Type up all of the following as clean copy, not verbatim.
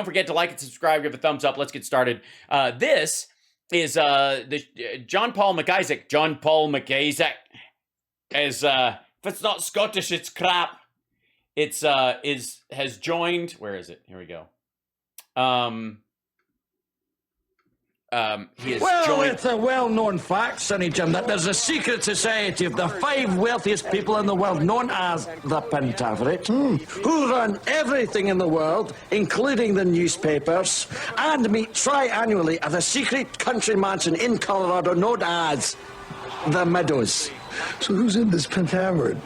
Don't forget to like and subscribe, give a thumbs up. Let's get started. This is John Paul McIsaac. John Paul McIsaac is if it's not Scottish, it's crap. It's has joined. Where is it? Here we go. He has joined. It's a well-known fact, Sonny Jim, that there's a secret society of the 5 wealthiest people in the world, known as the Pentaverate, who run everything in the world, including the newspapers, and meet tri-annually at a secret country mansion in Colorado known as the Meadows. So who's in this Pentaverate?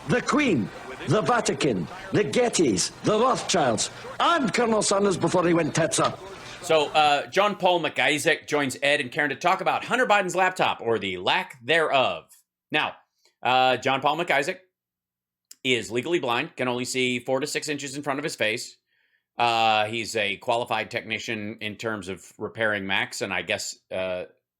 The Queen, the Vatican, the Gettys, the Rothschilds, and Colonel Sanders before he went tits up. So, John Paul McIsaac joins Ed and Karen to talk about Hunter Biden's laptop, or the lack thereof. Now, John Paul McIsaac is legally blind, can only see 4 to 6 inches in front of his face. He's a qualified technician in terms of repairing Macs, and I guess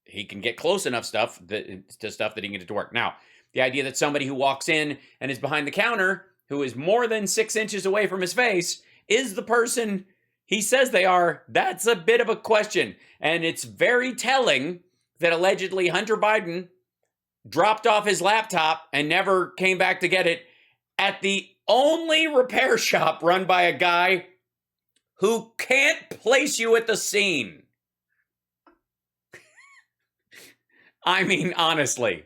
he can get close enough stuff that he can get it to work. Now, the idea that somebody who walks in and is behind the counter, who is more than 6 inches away from his face, is the person he says they are, that's a bit of a question. And it's very telling that allegedly Hunter Biden dropped off his laptop and never came back to get it at the only repair shop run by a guy who can't place you at the scene. I mean, honestly.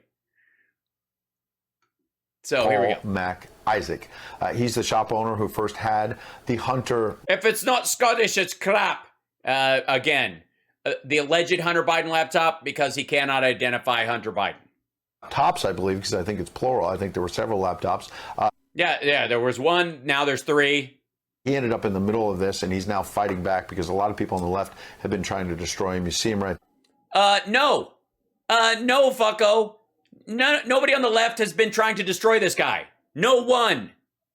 So here we go. McIsaac. He's the shop owner who first had the Hunter. If it's not Scottish, it's crap. Again, the alleged Hunter Biden laptop, because he cannot identify Hunter Biden. Tops, I believe, because I think it's plural. I think there were several laptops. Yeah, there was one. Now there's 3. He ended up in the middle of this, and he's now fighting back because a lot of people on the left have been trying to destroy him. You see him right. No, fucko. No, nobody on the left has been trying to destroy this guy. No one.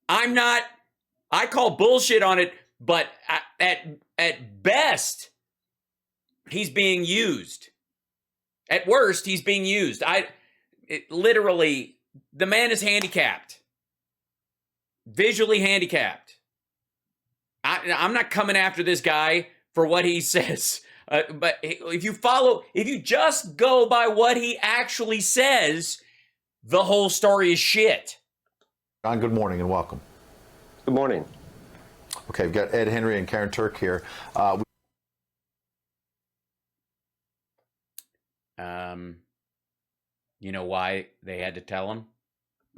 I call bullshit on it, but at best, he's being used. At worst, he's being used. Literally, the man is handicapped. Visually handicapped. I'm not coming after this guy for what he says. But if you just go by what he actually says, the whole story is shit. John, good morning and welcome. Good morning. Okay, we've got Ed Henry and Karen Turk here. You know why they had to tell him?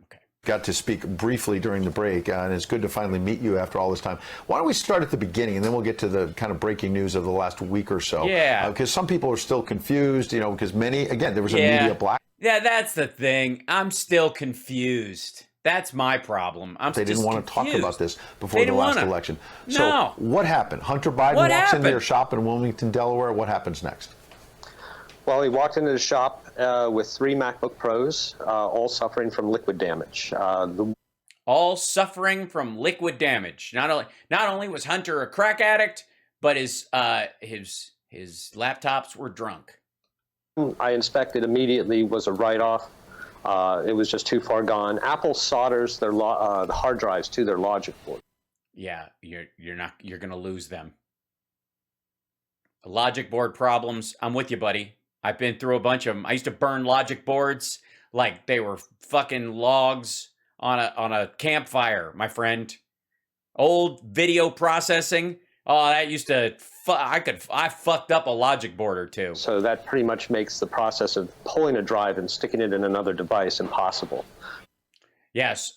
Okay. Got to speak briefly during the break, and it's good to finally meet you after all this time. Why don't we start at the beginning, and then we'll get to the kind of breaking news of the last week or so. Yeah. Because some people are still confused, because many, again, there was a media black. Yeah, that's the thing. I'm still confused. That's my problem. They didn't want to talk about this before the last election. So what happened? Hunter Biden walks into their shop in Wilmington, Delaware. What happens next? Well, he walked into the shop with 3 MacBook Pros, all suffering from liquid damage. All suffering from liquid damage. Not only was Hunter a crack addict, but his laptops were drunk. I inspected immediately, was a write-off. It was just too far gone. Apple solders their the hard drives to their logic board. Yeah, you're going to lose them. Logic board problems. I'm with you, buddy. I've been through a bunch of them. I used to burn logic boards like they were fucking logs on a campfire, my friend. Old video processing. Oh, that used to I fucked up a logic board or 2. So that pretty much makes the process of pulling a drive and sticking it in another device impossible. Yes,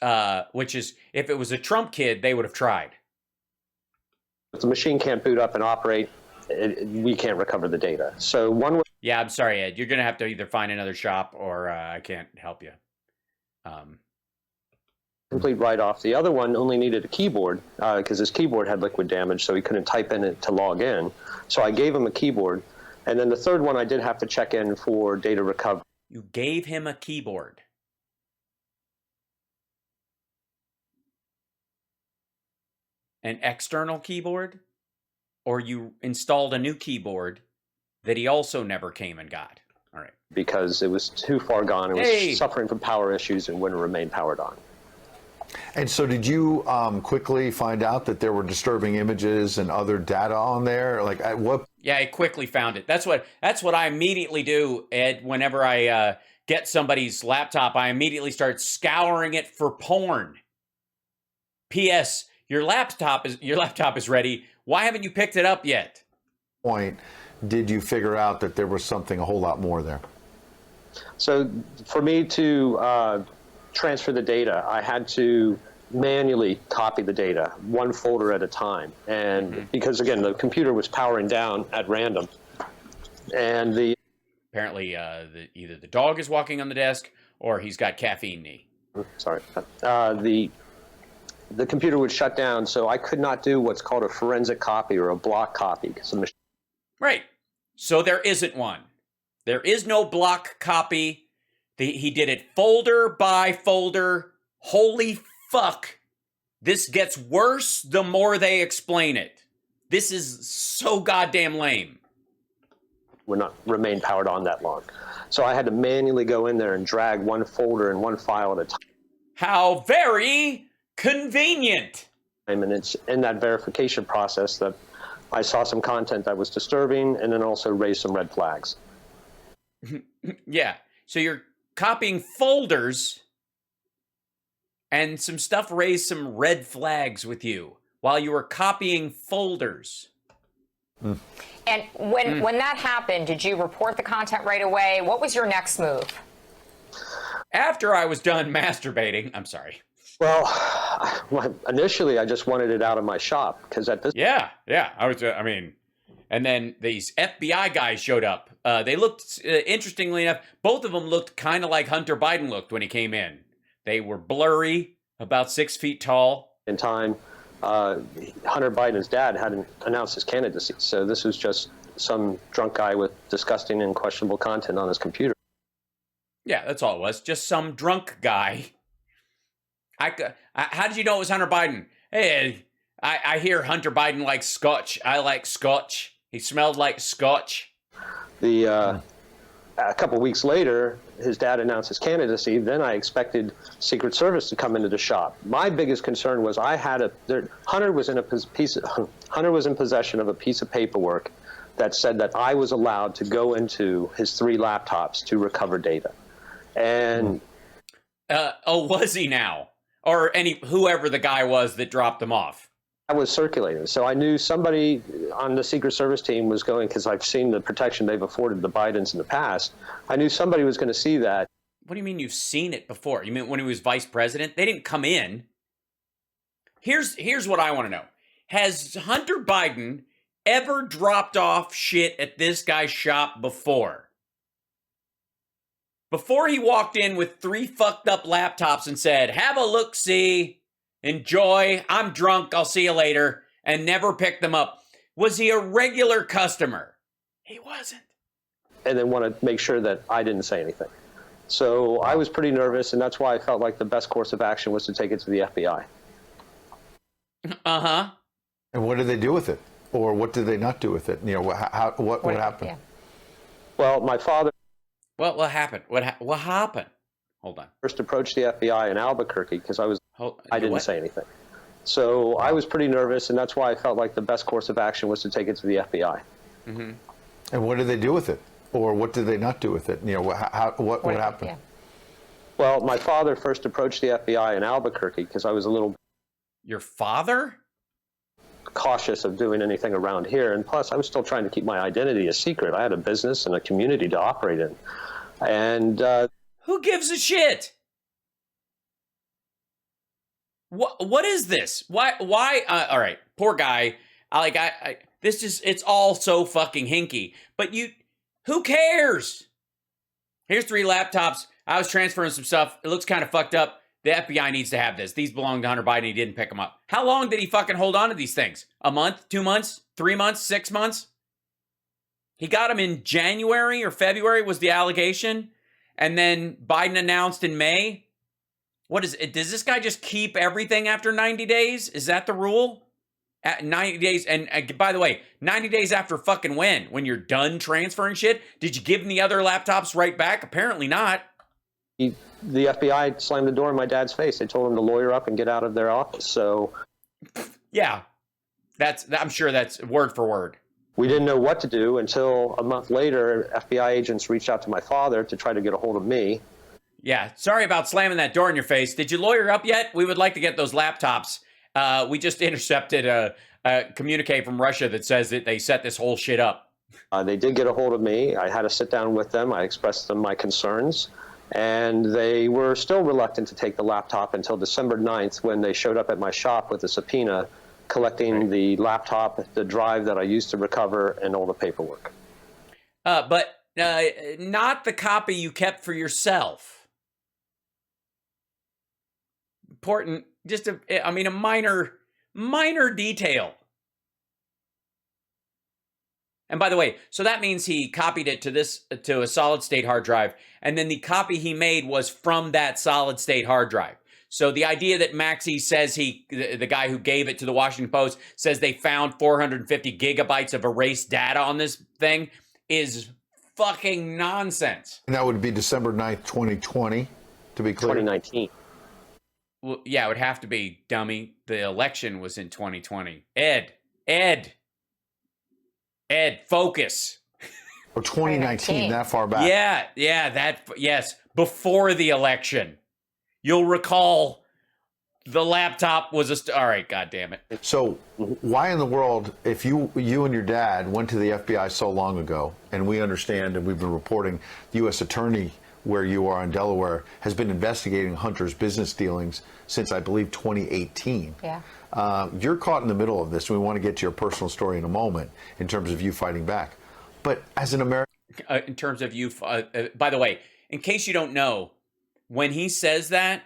which is, if it was a Trump kid, they would have tried. If the machine can't boot up and operate, we can't recover the data. So one way. Yeah, I'm sorry, Ed. You're going to have to either find another shop or I can't help you. Complete write-off. The other one only needed a keyboard because his keyboard had liquid damage, so he couldn't type in it to log in. So I gave him a keyboard. And then the third one, I did have to check in for data recovery. You gave him a keyboard. An external keyboard? Or you installed a new keyboard that he also never came and got? All right. Because it was too far gone. It was suffering from power issues and wouldn't remain powered on. And so did you quickly find out that there were disturbing images and other data on there? Like at what? Yeah, I quickly found it. That's what I immediately do, Ed. Whenever I get somebody's laptop, I immediately start scouring it for porn. P.S. Your laptop is ready. Why haven't you picked it up yet? Point did you figure out that there was something a whole lot more there? So for me to transfer the data, I had to manually copy the data, one folder at a time. And because, again, the computer was powering down at random. And apparently either the dog is walking on the desk or he's got caffeine knee. Sorry. The computer would shut down, so I could not do what's called a forensic copy or a block copy. Right. So there isn't one. There is no block copy. He did it folder by folder. Holy fuck. This gets worse the more they explain it. This is so goddamn lame. Would not remain powered on that long. So I had to manually go in there and drag one folder and one file at a time. How very convenient. And it's in that verification process that I saw some content that was disturbing and then also raised some red flags. Yeah. So you're copying folders and some stuff raised some red flags with you while you were copying folders. And when that happened, did you report the content right away? What was your next move? After I was done masturbating, I'm sorry. Well, initially I just wanted it out of my shop because at this Yeah. And then these FBI guys showed up. They looked, interestingly enough, both of them looked kind of like Hunter Biden looked when he came in. They were blurry, about 6 feet tall. in time, Hunter Biden's dad hadn't announced his candidacy. So this was just some drunk guy with disgusting and questionable content on his computer. Yeah, that's all it was. Just some drunk guy. How did you know it was Hunter Biden? Hey, I hear Hunter Biden likes scotch. I like scotch. He smelled like scotch. A couple weeks later, his dad announced his candidacy. Then I expected Secret Service to come into the shop. My biggest concern was Hunter was in possession of a piece of paperwork that said that I was allowed to go into his 3 laptops to recover data. And was he now? Or whoever the guy was that dropped them off? I was circulating. So I knew somebody on the Secret Service team was going, because I've seen the protection they've afforded the Bidens in the past. I knew somebody was going to see that. What do you mean you've seen it before? You mean when he was vice president? They didn't come in. Here's what I want to know. Has Hunter Biden ever dropped off shit at this guy's shop before? Before he walked in with 3 fucked up laptops and said, have a look-see, enjoy, I'm drunk, I'll see you later, and never picked them up. Was he a regular customer? He wasn't. And then want to make sure that I didn't say anything. So I was pretty nervous, and that's why I felt like the best course of action was to take it to the FBI. Uh-huh. And what did they do with it? Or what did they not do with it? You know, what happened? Yeah. Well, my father What happened? What happened? Hold on. first approached the FBI in Albuquerque because I didn't what? say anything. So I was pretty nervous, and that's why I felt like the best course of action was to take it to the FBI. Mm-hmm. And what did they do with it? Or what did they not do with it? You know, what happened? Yeah. Well, my father first approached the FBI in Albuquerque because I was a little Your father? cautious of doing anything around here. And plus, I was still trying to keep my identity a secret. I had a business and a community to operate in. And Who gives a shit? What is this? Why all right, poor guy. It's all so fucking hinky. But who cares? Here's 3 laptops. I was transferring some stuff. It looks kind of fucked up. The FBI needs to have this. These belong to Hunter Biden. He didn't pick them up. How long did he fucking hold on to these things? A month? 2 months? 3 months? 6 months? He got them in January or February was the allegation. And then Biden announced in May. What is it? Does this guy just keep everything after 90 days? Is that the rule? At 90 days. And by the way, 90 days after fucking when? When you're done transferring shit? Did you give him the other laptops right back? Apparently not. The FBI slammed the door in my dad's face. They told him to lawyer up and get out of their office. So, yeah, I'm sure that's word for word. We didn't know what to do until a month later, FBI agents reached out to my father to try to get a hold of me. Yeah, sorry about slamming that door in your face. Did you lawyer up yet? We would like to get those laptops. We just intercepted a communique from Russia that says that they set this whole shit up. They did get a hold of me. I had to sit down with them. I expressed them my concerns. And they were still reluctant to take the laptop until December 9th when they showed up at my shop with a subpoena collecting the laptop, the drive that I used to recover, and all the paperwork. But not the copy you kept for yourself. Important, just a minor detail. And by the way, so that means he copied it to a solid state hard drive, and then the copy he made was from that solid state hard drive. So the idea that Maxey says the guy who gave it to the Washington Post says they found 450 gigabytes of erased data on this thing is fucking nonsense. And that would be December 9th, 2020, to be clear. 2019. Well, yeah, it would have to be, dummy. The election was in 2020. Ed, focus. Or 2019, that far back. Yes, before the election. You'll recall the laptop was all right, God damn it. So why in the world, if you and your dad went to the FBI so long ago, and we understand, and we've been reporting, the U.S. attorney where you are in Delaware has been investigating Hunter's business dealings since, I believe, 2018. Yeah. You're caught in the middle of this, and we want to get to your personal story in a moment in terms of you fighting back. But as an American... in terms of you... by the way, in case you don't know, when he says that,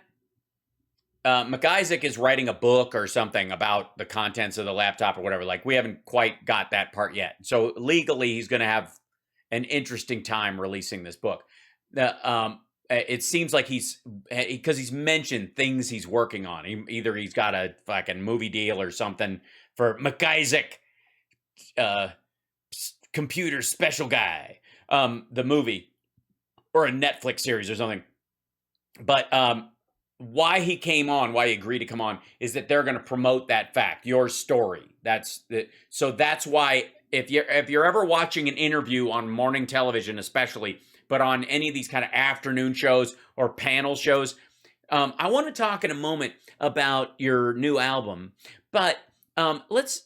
McIsaac is writing a book or something about the contents of the laptop or whatever. Like, we haven't quite got that part yet. So legally, he's going to have an interesting time releasing this book. It seems like because he's mentioned things he's working on. Either he's got a fucking movie deal or something for McIsaac, computer special guy, the movie, or a Netflix series or something. But why he agreed to come on, is that they're going to promote that fact, your story. So that's why if you're ever watching an interview on morning television, especially, but on any of these kind of afternoon shows or panel shows, I want to talk in a moment about your new album. But let's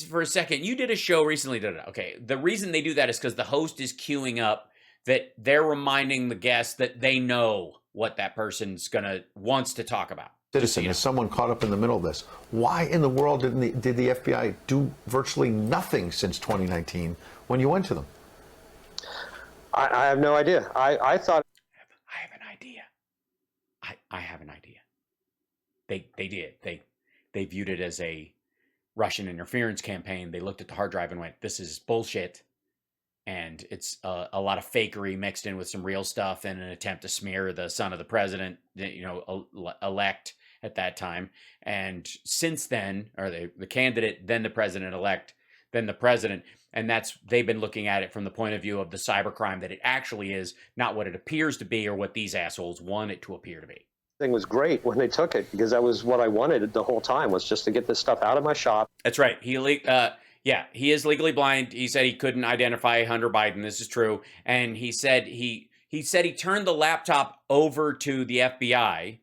for a second, you did a show recently. Okay, the reason they do that is because the host is queuing up that they're reminding the guest that they know what that person's wants to talk about. Citizen, is someone caught up in the middle of this? Why in the world did the FBI do virtually nothing since 2019 when you went to them? I have no idea. I thought... I have an idea. I have an idea. They did. They viewed it as a Russian interference campaign. They looked at the hard drive and went, this is bullshit. And it's a lot of fakery mixed in with some real stuff in an attempt to smear the son of the president, elect at that time. And since then, or the candidate, then the president-elect, then the president. And they've been looking at it from the point of view of the cybercrime that it actually is, not what it appears to be or what these assholes want it to appear to be. Thing was great when they took it, because that was what I wanted the whole time, was just to get this stuff out of my shop. That's right. He is legally blind. He said he couldn't identify Hunter Biden. This is true. And he said he turned the laptop over to the FBI,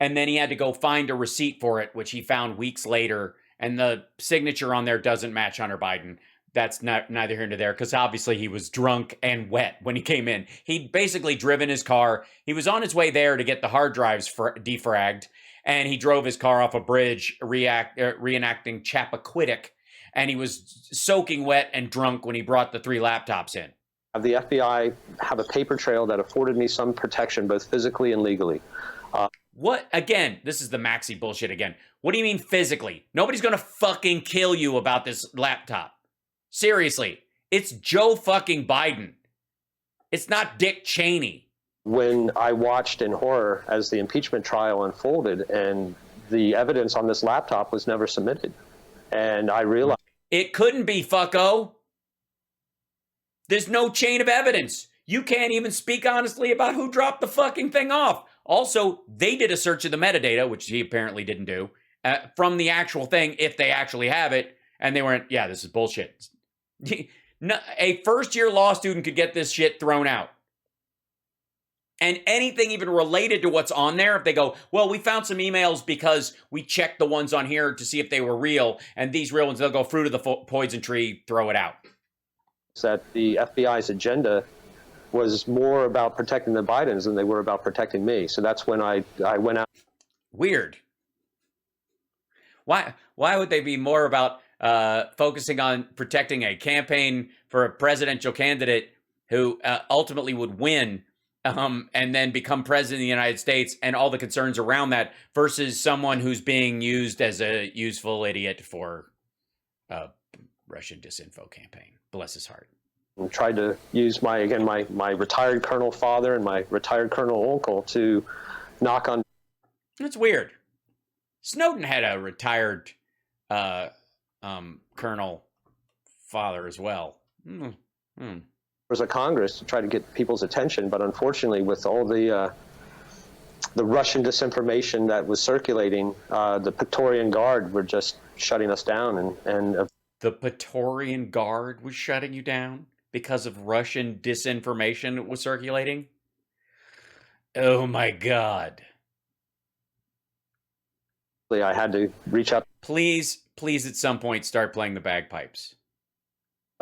and then he had to go find a receipt for it, which he found weeks later. And the signature on there doesn't match Hunter Biden. That's neither here nor there, because obviously he was drunk and wet when he came in. He'd basically driven his car. He was on his way there to get the hard drives defragged, and he drove his car off a bridge, reenacting Chappaquiddick. And he was soaking wet and drunk when he brought the 3 laptops in. The FBI have a paper trail that afforded me some protection, both physically and legally. What? Again, this is the Maxey bullshit again. What do you mean physically? Nobody's going to fucking kill you about this laptop. Seriously. It's Joe fucking Biden. It's not Dick Cheney. When I watched in horror as the impeachment trial unfolded, and the evidence on this laptop was never submitted. And I realized... It couldn't be, fucko. There's no chain of evidence. you can't even speak honestly about who dropped the fucking thing off. Also, they did a search of the metadata, which he apparently didn't do, from the actual thing, if they actually have it, and they went, yeah, this is bullshit. A first-year law student could get this shit thrown out. And anything even related to what's on there, if they go, well, we found some emails because we checked the ones on here to see if they were real, and these real ones, they'll go fruit of the poison tree, throw it out. That the FBI's agenda was more about protecting the Bidens than they were about protecting me. So that's when I went out. Weird. Why would they be more about focusing on protecting a campaign for a presidential candidate who ultimately would win and then become president of the United States and all the concerns around that versus someone who's being used as a useful idiot for a Russian disinfo campaign? Bless his heart. And tried to use my retired colonel father and my retired colonel uncle to knock on. That's weird. Snowden had a retired colonel father as well. Was a Congress to try to get people's attention, but unfortunately, with all the Russian disinformation that was circulating, the Praetorian Guard were just shutting us down, and the Praetorian Guard was shutting you down because of Russian disinformation that was circulating? Oh my God. I had to reach out. Please at some point start playing the bagpipes.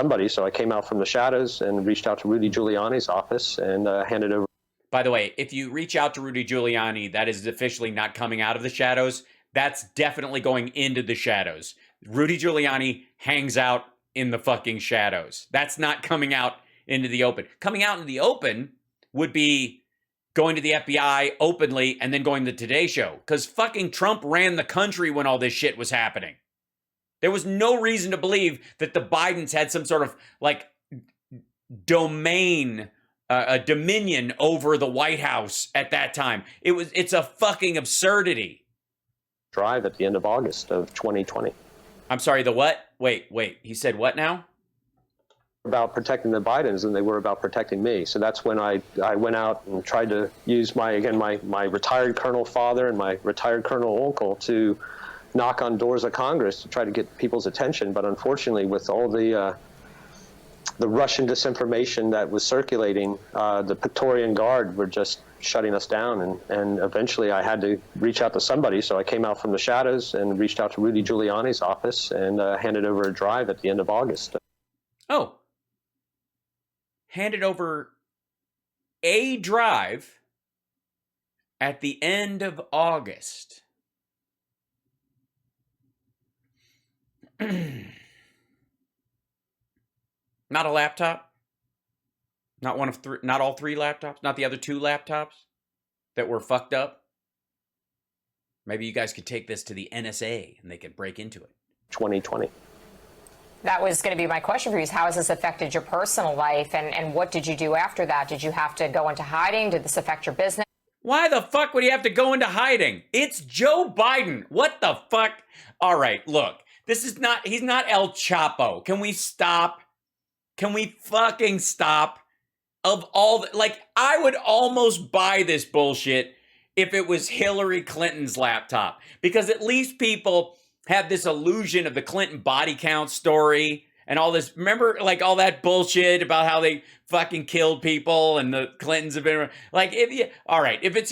Somebody, so I came out from the shadows and reached out to Rudy Giuliani's office and handed over. By the way, if you reach out to Rudy Giuliani, that is officially not coming out of the shadows. That's definitely going into the shadows. Rudy Giuliani hangs out in the fucking shadows. That's not coming out into the open. Coming out into the open would be going to the FBI openly and then going to the Today Show. Because fucking Trump ran the country when all this shit was happening. There was no reason to believe that the Bidens had some sort of like dominion over the White House at that time. It's a fucking absurdity. Drive at the end of August of 2020. I'm sorry, the what? Wait. He said what now? About protecting the Bidens than they were about protecting me. So that's when I went out and tried to use my retired colonel father and my retired colonel uncle to knock on doors of Congress to try to get people's attention. But unfortunately, with all the Russian disinformation that was circulating, the Praetorian Guard were just shutting us down. And eventually I had to reach out to somebody. So I came out from the shadows and reached out to Rudy Giuliani's office and handed over a drive at the end of August. Oh. Handed over a drive at the end of August. Not a laptop? Not one of three, not all three laptops? Not the other two laptops that were fucked up? Maybe you guys could take this to the NSA and they could break into it. 2020. That was going to be my question for you, is how has this affected your personal life, and what did you do after that? Did you have to go into hiding? Did this affect your business? Why the fuck would he have to go into hiding? It's Joe Biden. What the fuck? All right, look. He's not El Chapo. Can we stop? Can we fucking stop? I would almost buy this bullshit if it was Hillary Clinton's laptop. Because at least people have this illusion of the Clinton body count story and all this. Remember, like, all that bullshit about how they fucking killed people and the Clintons have been like, if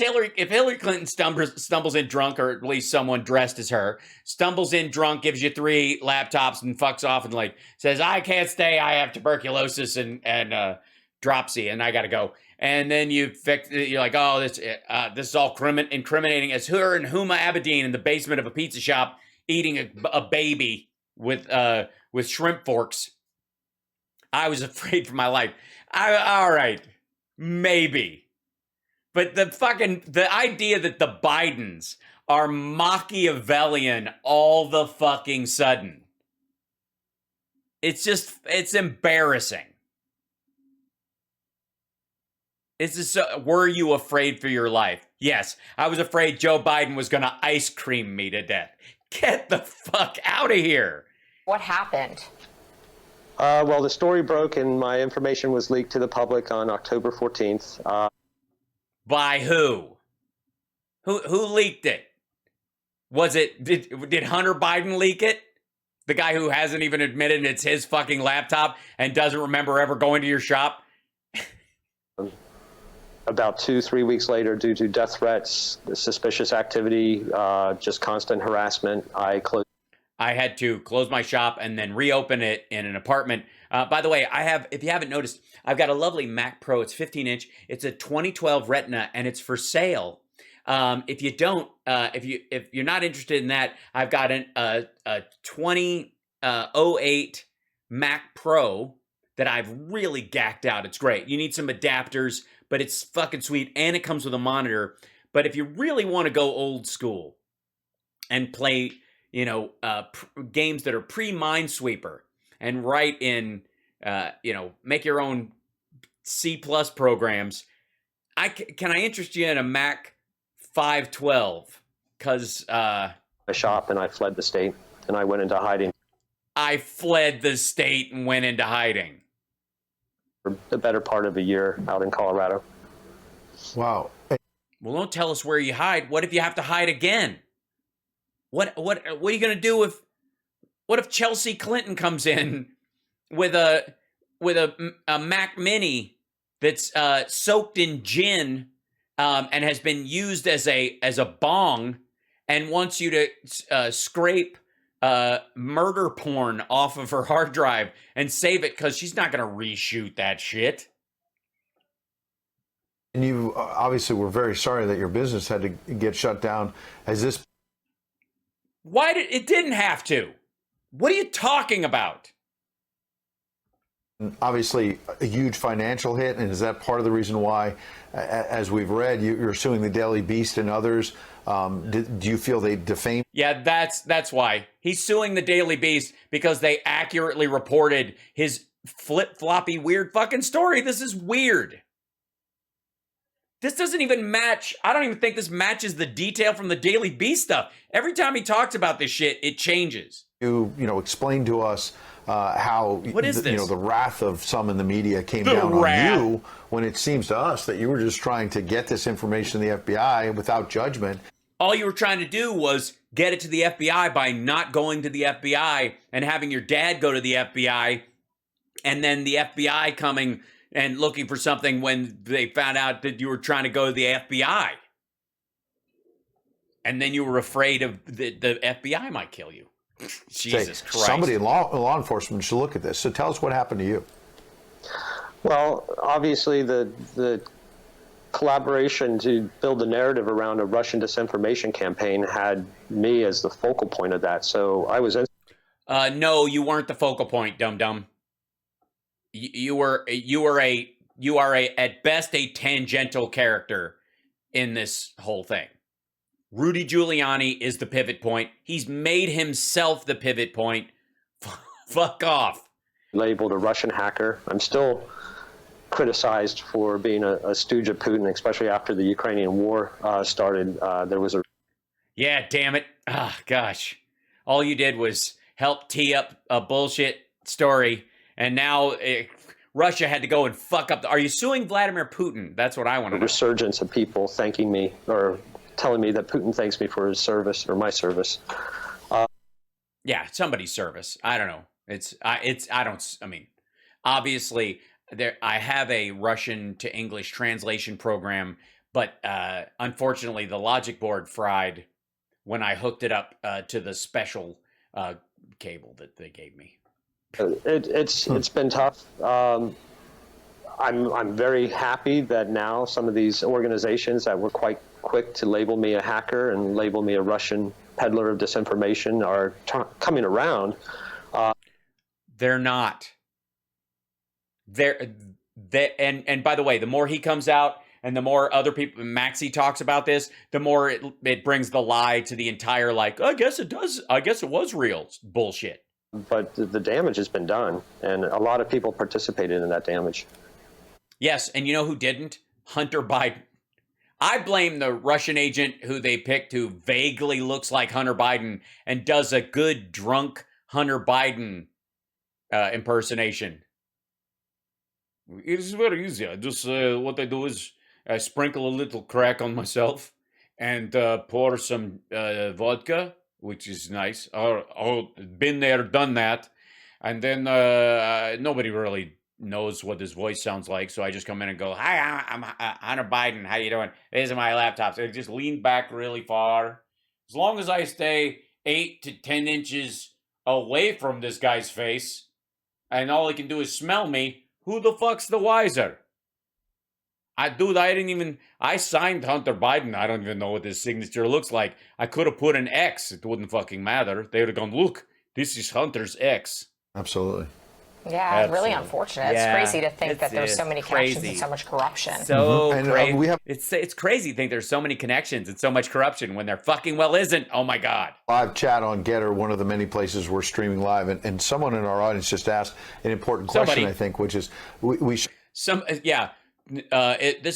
Hillary Clinton stumbles in drunk, or at least someone dressed as her stumbles in drunk, gives you 3 laptops and fucks off and like says, I can't stay, I have tuberculosis and dropsy and I gotta go. And then you're like, oh, this is all incriminating, as her and Huma Abedin in the basement of a pizza shop eating a baby with shrimp forks. I was afraid for my life. All right, maybe. But the idea that the Bidens are Machiavellian all the fucking sudden. It's embarrassing. It's just, were you afraid for your life? Yes, I was afraid Joe Biden was going to ice cream me to death. Get the fuck out of here. What happened? Well, the story broke and my information was leaked to the public on October 14th. By who? Who leaked it? Was it did Hunter Biden leak it? The guy who hasn't even admitted it's his fucking laptop and doesn't remember ever going to your shop? About 2-3 weeks later, due to death threats, suspicious activity, just constant harassment, I had to close my shop and then reopen it in an apartment. By the way, if you haven't noticed, I've got a lovely Mac Pro. It's 15-inch. It's a 2012 Retina, and it's for sale. If you're not interested in that, I've got a 2008 Mac Pro that I've really gacked out. It's great. You need some adapters, but it's fucking sweet, and it comes with a monitor. But if you really want to go old school and play, games that are pre-Minesweeper and write in, make your own C+ programs, can I interest you in a Mac 512? Because I shop and I fled the state and I went into hiding. I fled the state and went into hiding For the better part of a year out in Colorado. Wow. Well, don't tell us where you hide. What if you have to hide again? What are you gonna do what if Chelsea Clinton comes in with a Mac Mini that's soaked in gin and has been used as a bong and wants you to scrape murder porn off of her hard drive and save it because she's not gonna reshoot that shit. And you obviously were very sorry that your business had to get shut down. Has this? It didn't have to. What are you talking about? Obviously, a huge financial hit, and is that part of the reason why, as we've read, you're suing the Daily Beast and others? Do you feel they defamed? Yeah, that's why. He's suing the Daily Beast because they accurately reported his flip-floppy weird fucking story. This is weird. This doesn't even match. I don't even think this matches the detail from the Daily Beast stuff. Every time he talks about this shit, it changes. You explain to us how what is this? The wrath of some in the media came down on you when it seems to us that you were just trying to get this information to the FBI without judgment. All you were trying to do was get it to the FBI by not going to the FBI and having your dad go to the FBI, and then the FBI coming and looking for something when they found out that you were trying to go to the FBI. And then you were afraid of the FBI might kill you. Jesus Christ. Somebody in law enforcement should look at this. So tell us what happened to you. Well, obviously the collaboration to build the narrative around a Russian disinformation campaign had me as the focal point of that. So I was in. No, you weren't the focal point, dum-dum. You are at best a tangential character in this whole thing. Rudy Giuliani is the pivot point. He's made himself the pivot point. Fuck off. Labeled a Russian hacker. I'm still criticized for being a stooge of Putin, especially after the Ukrainian war started. There was a. Yeah, damn it. Ah, gosh. All you did was help tee up a bullshit story. And now Russia had to go and fuck up. Are you suing Vladimir Putin? That's what I want to know. Resurgence of people thanking me or telling me that Putin thanks me for his service or my service. Yeah, somebody's service. I don't know. Obviously I have a Russian to English translation program, but unfortunately the logic board fried when I hooked it up to the special cable that they gave me. It's been tough. I'm very happy that now some of these organizations that were quite quick to label me a hacker and label me a Russian peddler of disinformation are coming around. They're not. And by the way, the more he comes out and the more other people, Maxie talks about this, the more it brings the lie to the entire, like, I guess it does. I guess it was real bullshit. But the damage has been done, and a lot of people participated in that damage. Yes, and you know who didn't? Hunter Biden. I blame the Russian agent who they picked who vaguely looks like Hunter Biden and does a good drunk Hunter Biden impersonation. It is very easy. I just what I do is I sprinkle a little crack on myself and pour some vodka, which is nice. Oh, been there, done that. And then nobody really knows what his voice sounds like, so I just come in and go, "Hi, I'm Hunter Biden. How you doing? These are my laptops." I just lean back really far. As long as I stay 8 to 10 inches away from this guy's face, and all he can do is smell me, who the fuck's the wiser? I signed Hunter Biden. I don't even know what his signature looks like. I could have put an X. It wouldn't fucking matter. They would have gone, look, this is Hunter's X. Absolutely. Yeah, really Absolutely. unfortunate. Yeah, it's crazy to think that there's so many connections crazy. and so much corruption. So And, crazy. we have It's crazy to think there's so many connections and so much corruption when there fucking well isn't. Oh my God. live chat on Getter, one of the many places we're streaming live, and someone in our audience just asked an important question, Somebody. I think, which is we This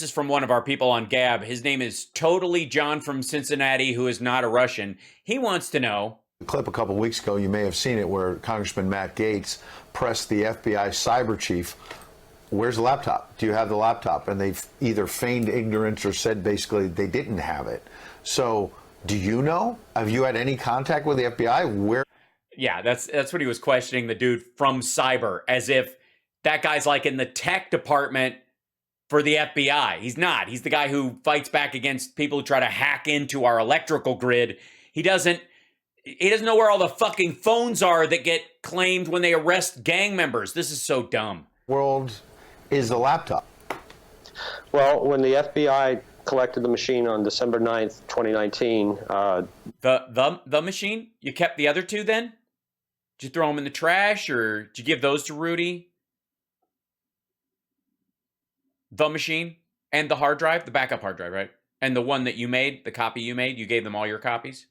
is from one of our people on Gab. His name is Totally John from Cincinnati, who is not a Russian. He wants to know. clip a couple weeks ago, you may have seen it, where Congressman Matt Gaetz pressed the FBI cyber chief, where's the laptop? Do you have the laptop? And they've either feigned ignorance or said basically they didn't have it. So do you know? Have you had any contact with the FBI? Where? Yeah, that's what he was questioning the dude from cyber, as if that guy's like in the tech department for the FBI. He's not. He's the guy who fights back against people who try to hack into our electrical grid. He doesn't know where all the fucking phones are that get claimed when they arrest gang members. This is so dumb. World is the laptop? Well, when the FBI collected the machine on December 9th, 2019, The machine? You kept the other two then? Did you throw them in the trash, or did you give those to Rudy? The machine and the hard drive, the backup hard drive, right? And the one that you made, the copy you made, you gave them all your copies?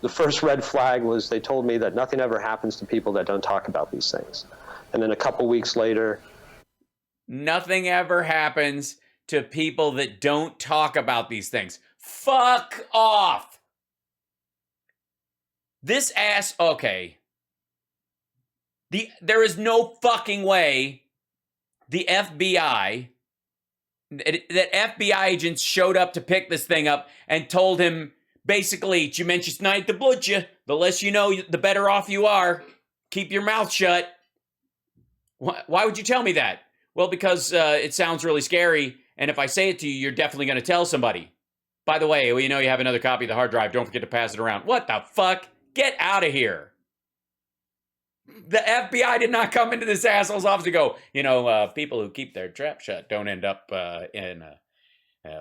the first red flag was they told me that nothing ever happens to people that don't talk about these things. And then a couple weeks later, Nothing ever happens to people that don't talk about these things. Fuck off. This ass, okay. There is no fucking way the FBI, that FBI agents showed up to pick this thing up and told him, basically, "Jimenchis night to blood you. The less you know, the better off you are. Keep your mouth shut." Why would you tell me that? Well, because it sounds really scary, and if I say it to you, you're definitely going to tell somebody. By the way, you know you have another copy of the hard drive. Don't forget to pass it around. What the fuck? Get out of here. The FBI did not come into this asshole's office to go, people who keep their trap shut don't end up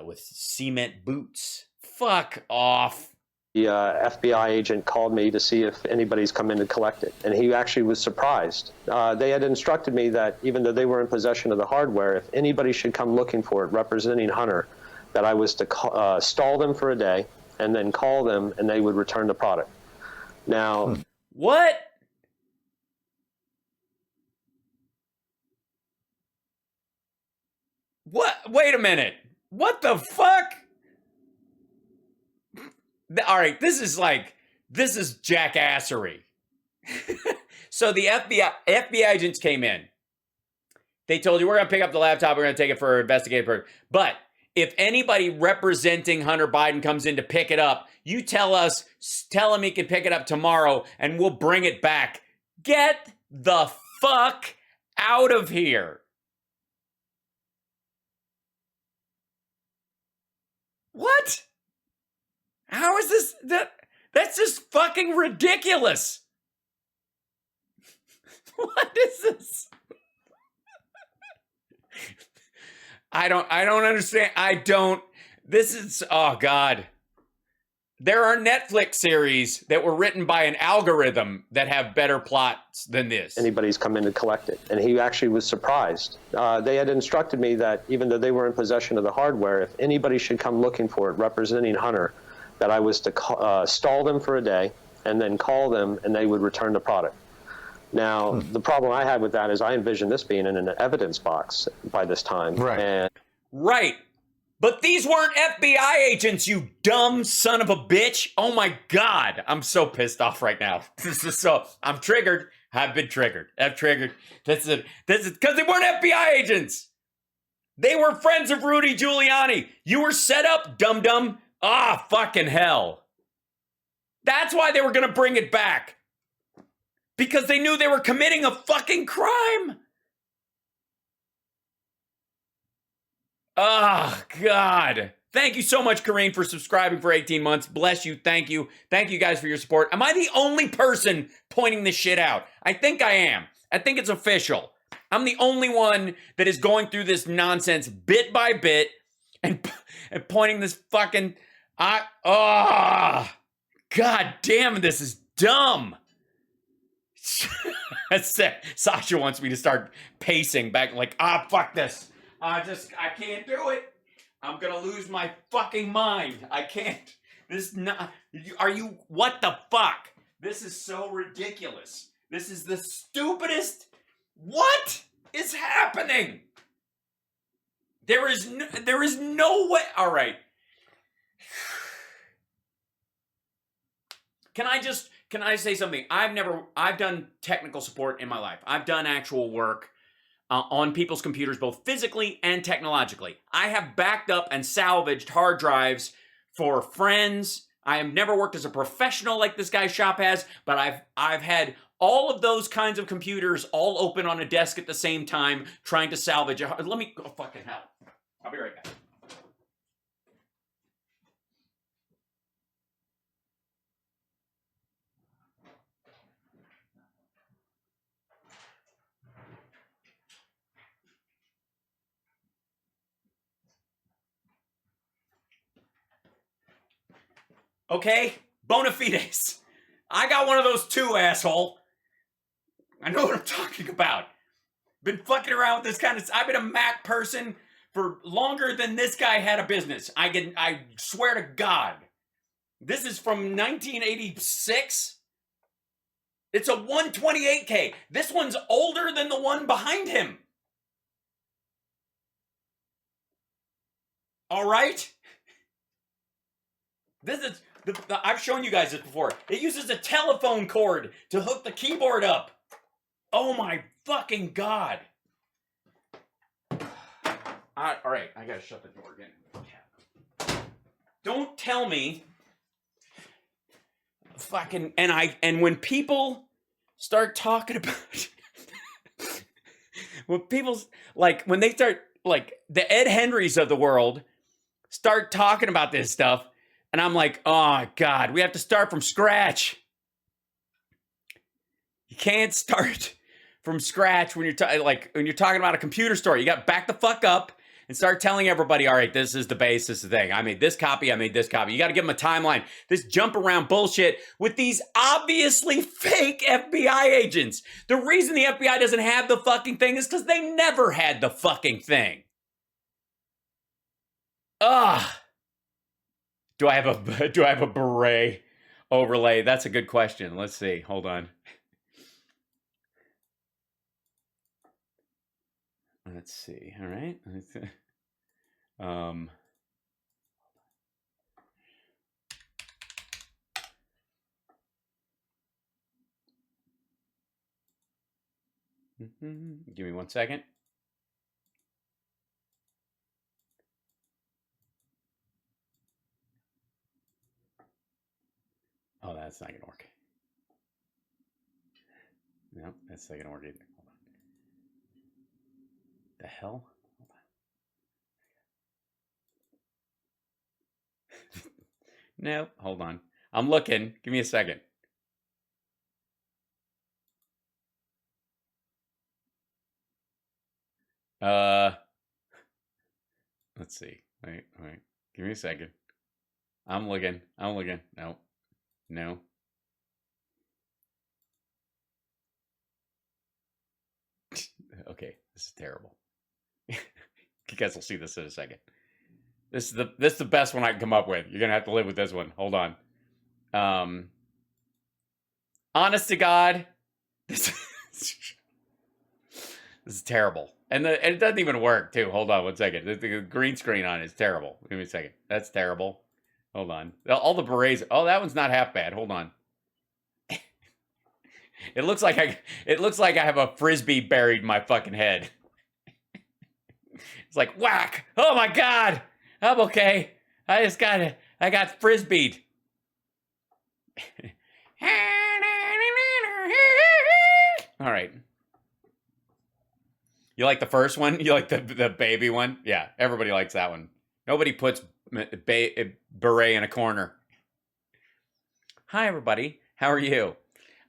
with cement boots. Fuck off. the FBI agent called me to see if anybody's come in to collect it. And he actually was surprised. They had instructed me that even though they were in possession of the hardware, if anybody should come looking for it representing Hunter, that I was to stall them for a day and then call them and they would return the product. Now, What? What? Wait a minute. What the fuck? All right, this is jackassery. So the FBI agents came in. They told you, we're going to pick up the laptop, we're going to take it for investigative purpose. But if anybody representing Hunter Biden comes in to pick it up, you tell him he can pick it up tomorrow and we'll bring it back. Get the fuck out of here. What? How is this? That's just fucking ridiculous. What is this? I don't understand. This is, oh God. There are Netflix series that were written by an algorithm that have better plots than this. anybody's come in to collect it. And he actually was surprised. They had instructed me that even though they were in possession of the hardware, if anybody should come looking for it representing Hunter, that I was to stall them for a day and then call them and they would return the product. Now, the problem I had with that is I envisioned this being in an evidence box by this time. Right. And Right. But these weren't FBI agents, you dumb son of a bitch. Oh my God. I'm so pissed off right now. I'm triggered. I've been triggered. I'm triggered. This is because they weren't FBI agents. They were friends of Rudy Giuliani. You were set up, dum-dum. Ah, fucking hell. That's why they were going to bring it back. Because they knew they were committing a fucking crime. Oh, God. Thank you so much, Kareen, for subscribing for 18 months. Bless you. Thank you. Thank you guys for your support. Am I the only person pointing this shit out? I think I am. I think it's official. I'm the only one that is going through this nonsense bit by bit and pointing this fucking... God damn, this is dumb. Sasha wants me to start pacing back like, fuck this. I can't do it. I'm gonna lose my fucking mind. I can't. What the fuck? This is so ridiculous. This is the stupidest. What is happening? There is no way. All right. Can I say something? I've done technical support in my life. I've done actual work on people's computers, both physically and technologically. I have backed up and salvaged hard drives for friends. I have never worked as a professional like this guy's shop has, but I've had all of those kinds of computers all open on a desk at the same time, trying to salvage a... Let me... Oh, fucking hell. I'll be right back. Okay? Bona fides. I got one of those too, asshole. I know what I'm talking about. Been fucking around with this kind of... I've been a Mac person for longer than this guy had a business. I swear to God. This is from 1986. It's a 128K. This one's older than the one behind him. All right? This is... I've shown you guys this before. It uses a telephone cord to hook the keyboard up. Oh my fucking God. All right, I gotta shut the door again. Don't tell me fucking... And when people start talking about... when people... when they start... the Ed Henrys of the world start talking about this stuff, and I'm like, oh, God, we have to start from scratch. You can't start from scratch when you're when you're talking about a computer store. You got to back the fuck up and start telling everybody, all right, this is the base, this is the thing. I made this copy, I made this copy. You got to give them a timeline. This jump around bullshit with these obviously fake FBI agents. The reason the FBI doesn't have the fucking thing is because they never had the fucking thing. Ugh. Do I have a beret overlay? That's a good question. Let's see. Hold on. Let's see. All right. Give me 1 second. Oh, that's not gonna work. No, that's not gonna work either. Hold on. The hell? Hold on. No, hold on. I'm looking. Give me a second. Let's see. Wait. Give me a second. I'm looking. No. No. Okay, this is terrible. You guys will see this in a second. This is the best one I can come up with. You're gonna have to live with this one. Hold on. Honest to God, this is terrible. And it doesn't even work, too. Hold on 1 second. The green screen on it is terrible. Give me a second. That's terrible. Hold on. All the berets. Oh, that one's not half bad. Hold on. It looks like I have a frisbee buried in my fucking head. It's like whack. Oh my god. I'm okay. I got frisbeed. All right. You like the first one? You like the baby one? Yeah, everybody likes that one. Nobody puts beret in a corner. Hi, everybody. How are you?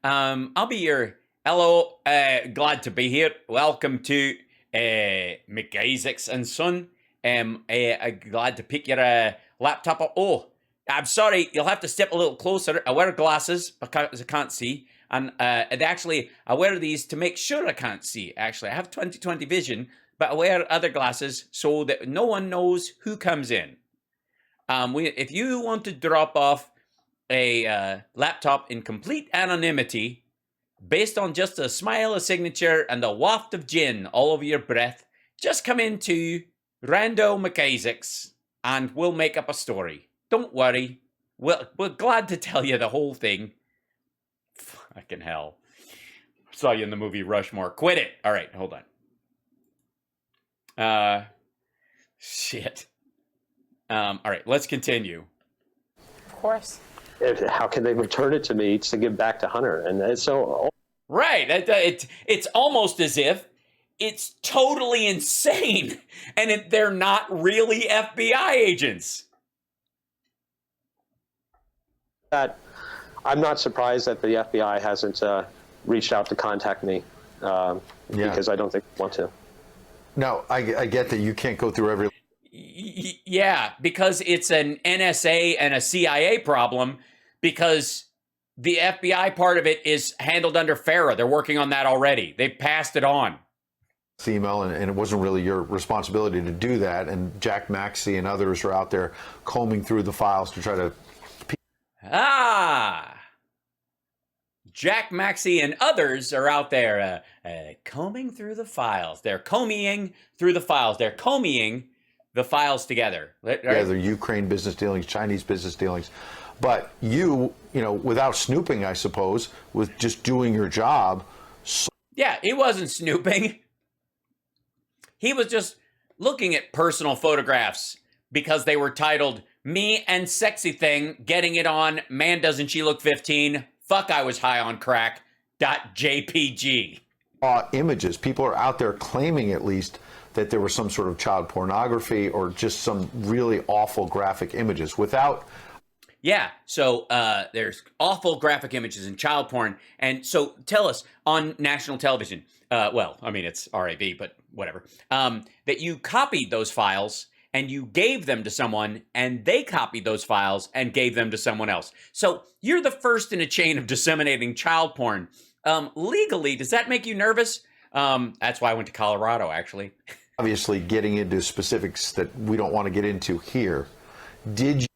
I'll be your hello. Glad to be here. Welcome to McIsaac's and Son. Glad to pick your laptop up. Oh, I'm sorry. You'll have to step a little closer. I wear glasses because I can't see. And actually, I wear these to make sure I can't see. Actually, I have 20/20 vision, but I wear other glasses so that no one knows who comes in. If you want to drop off a laptop in complete anonymity, based on just a smile, a signature, and a waft of gin all over your breath, just come into Rando McIsaac's and we'll make up a story. Don't worry. We're glad to tell you the whole thing. Fucking hell. Saw you in the movie Rushmore. Quit it. All right, hold on. Shit. All right, let's continue. Of course. How can they return it to me to give back to Hunter? And it's so... Right. It's almost as if it's totally insane and they're not really FBI agents. That I'm not surprised that the FBI hasn't reached out to contact me because I don't think they want to. No, I get that you can't go through every... Yeah, because it's an NSA and a CIA problem, because the FBI part of it is handled under FARA. They're working on that already. They've passed it on. Email, and it wasn't really your responsibility to do that. And Jack Maxey and others are out there combing through the files to try to... Jack Maxey and others are out there combing through the files. They're combing through the files. They're combing the files together. Right? Together, Ukraine business dealings, Chinese business dealings. But you know, without snooping, I suppose, with just doing your job. Yeah, he wasn't snooping. He was just looking at personal photographs because they were titled "Me and Sexy Thing Getting It On, Man Doesn't She Look 15, Fuck I Was High on Crack, .jpg." Images. People are out there claiming, at least, that there was some sort of child pornography or just some really awful graphic images without... Yeah, so there's awful graphic images and child porn. And so tell us on national television, well, I mean, it's RAB, but whatever, that you copied those files and you gave them to someone and they copied those files and gave them to someone else. So you're the first in a chain of disseminating child porn. Legally, does that make you nervous? That's why I went to Colorado, actually. Obviously, getting into specifics that we don't want to get into here. Did you...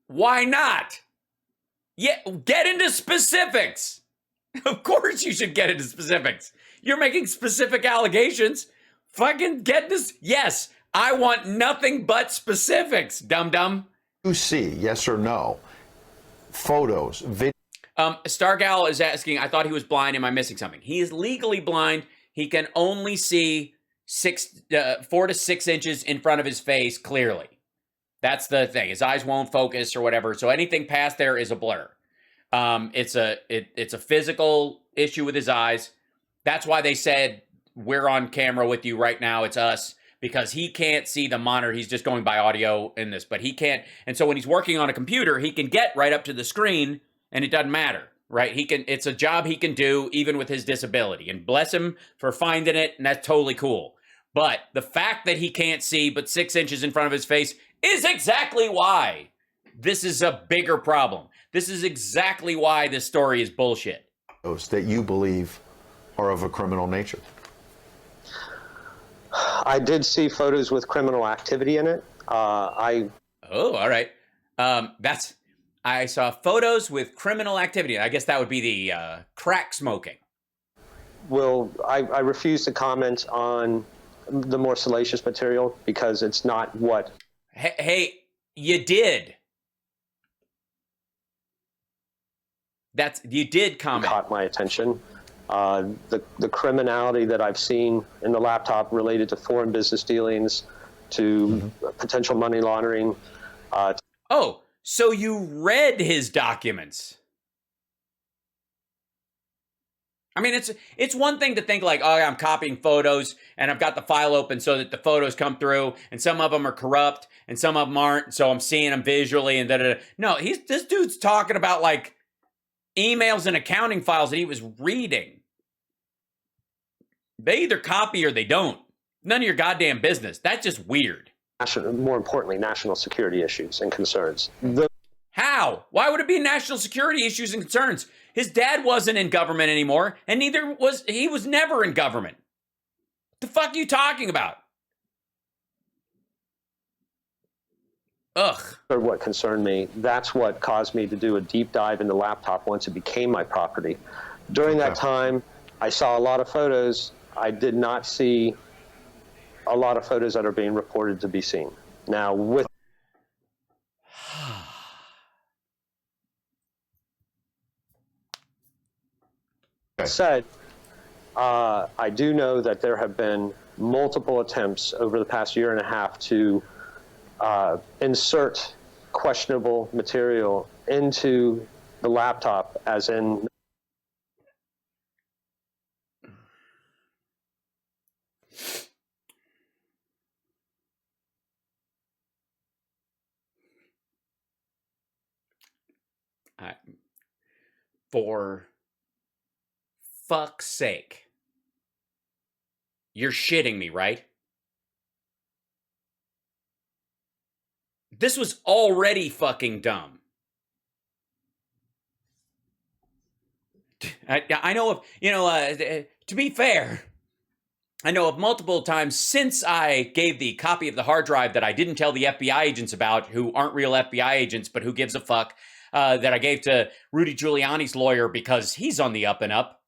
Why not? Yeah, get into specifics. Of course you should get into specifics. You're making specific allegations. Fucking get this. Yes, I want nothing but specifics, dum-dum. You see, yes or no, photos, video... Stargal is asking, I thought he was blind. Am I missing something? He is legally blind. He can only see 4 to 6 inches in front of his face clearly. That's the thing. His eyes won't focus or whatever. So anything past there is a blur. It's a physical issue with his eyes. That's why they said we're on camera with you right now. It's us, because he can't see the monitor. He's just going by audio in this, but he can't. And so when he's working on a computer, he can get right up to the screen and it doesn't matter, right? It's a job he can do even with his disability, and bless him for finding it. And that's totally cool. But the fact that he can't see but 6 inches in front of his face is exactly why this is a bigger problem. This is exactly why this story is bullshit. That you believe are of a criminal nature. I did see photos with criminal activity in it. Oh, all right. I saw photos with criminal activity. I guess that would be the crack smoking. Well, I refuse to comment on the more salacious material because it's not what. Hey, you did. You did comment. Caught my attention. The criminality that I've seen in the laptop related to foreign business dealings, to potential money laundering. Oh, so you read his documents? I mean, it's one thing to think like, oh, I'm copying photos and I've got the file open so that the photos come through, and some of them are corrupt and some of them aren't, so I'm seeing them visually and da-da-da. No, this dude's talking about like emails and accounting files that he was reading. They either copy or they don't. None of your goddamn business. That's just weird. More importantly, national security issues and concerns. How? Why would it be national security issues and concerns? His dad wasn't in government anymore, and neither was he. Was never in government. The fuck are you talking about? Ugh. Or what concerned me, that's what caused me to do a deep dive in the laptop once it became my property. During that time, I saw a lot of photos. I did not see a lot of photos that are being reported to be seen. Now, with said, I do know that there have been multiple attempts over the past year and a half to insert questionable material into the laptop, as in for fuck's sake. You're shitting me, right? This was already fucking dumb. I know of, to be fair, I know of multiple times since I gave the copy of the hard drive that I didn't tell the FBI agents about, who aren't real FBI agents, but who gives a fuck, that I gave to Rudy Giuliani's lawyer because he's on the up and up.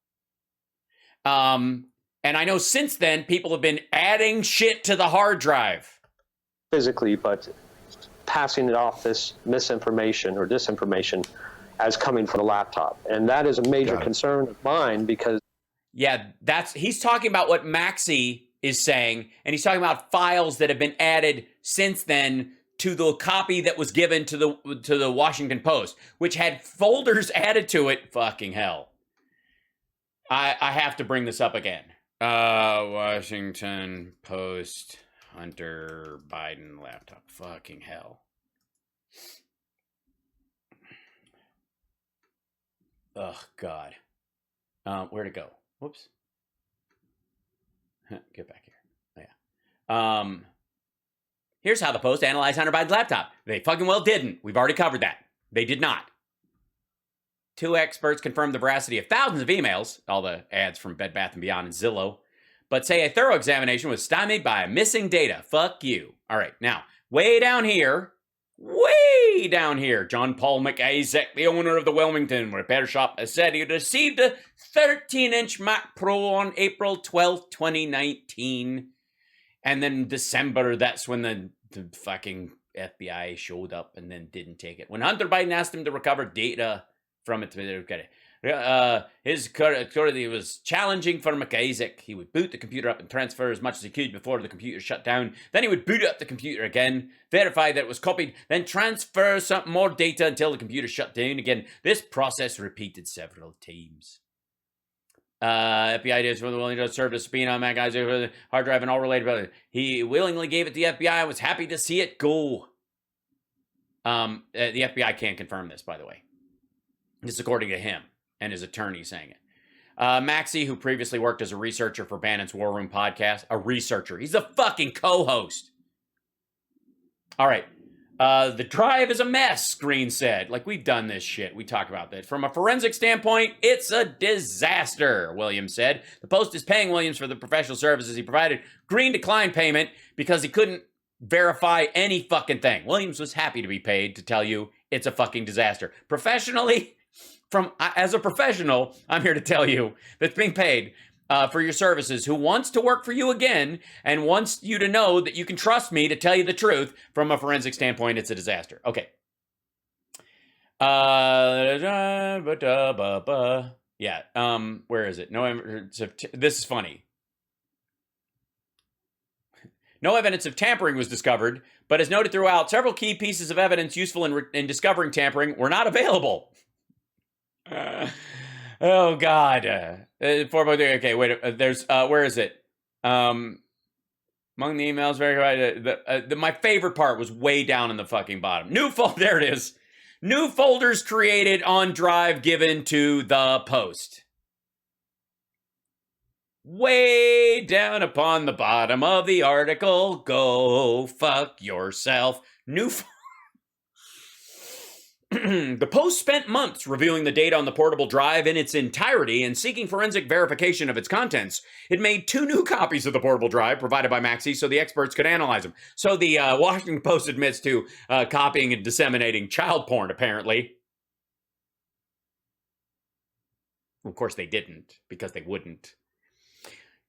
And I know since then, people have been adding shit to the hard drive. Physically, but passing it off, this misinformation or disinformation, as coming from the laptop. And that is a major concern of mine because... Yeah, he's talking about what Maxey is saying, and he's talking about files that have been added since then to the copy that was given to the Washington Post, which had folders added to it. Fucking hell. I have to bring this up again. Washington Post, Hunter Biden laptop. Fucking hell. Oh, God. Where'd it go? Whoops. Get back here. Oh, yeah. Here's how the Post analyzed Hunter Biden's laptop. They fucking well didn't. We've already covered that. They did not. 2 experts confirmed the veracity of thousands of emails, all the ads from Bed Bath & Beyond and Zillow, but say a thorough examination was stymied by missing data. Fuck you. All right, now, way down here, John Paul McIsaac, the owner of the Wilmington repair shop, has said he received a 13-inch Mac Pro on April 12th, 2019. And then December, that's when the fucking FBI showed up and then didn't take it. When Hunter Biden asked him to recover data from it, his authority was challenging for McIsaac. He would boot the computer up and transfer as much as he could before the computer shut down. Then he would boot up the computer again, verify that it was copied, then transfer some more data until the computer shut down again. This process repeated several times. FBI ideas were willing to serve as subpoena on MAGA for the hard drive and all related about it. He willingly gave it to the FBI and was happy to see it go. The FBI can't confirm this, by the way. This is according to him and his attorney saying it. Maxey, who previously worked as a researcher for Bannon's War Room podcast, a researcher. He's a fucking co-host. All right. The drive is a mess, Green said. Like, we've done this shit. We talk about that. From a forensic standpoint, it's a disaster, Williams said. The Post is paying Williams for the professional services he provided. Green declined payment because he couldn't verify any fucking thing. Williams was happy to be paid to tell you it's a fucking disaster. Professionally, as a professional, I'm here to tell you that's being paid. for your services, who wants to work for you again and wants you to know that you can trust me to tell you the truth. From a forensic standpoint, it's a disaster. Okay. Yeah. Where is it? This is funny. No evidence of tampering was discovered, but as noted throughout, several key pieces of evidence useful in discovering tampering were not available. Oh God. 4.3. Okay, wait. There's where is it? Among the emails, my favorite part was way down in the fucking bottom. There it is. New folders created on Drive given to the Post. Way down upon the bottom of the article. Go fuck yourself. The Post spent months reviewing the data on the portable drive in its entirety and seeking forensic verification of its contents. It made 2 new copies of the portable drive provided by Maxey so the experts could analyze them. So the Washington Post admits to copying and disseminating child porn, apparently. Of course they didn't, because they wouldn't.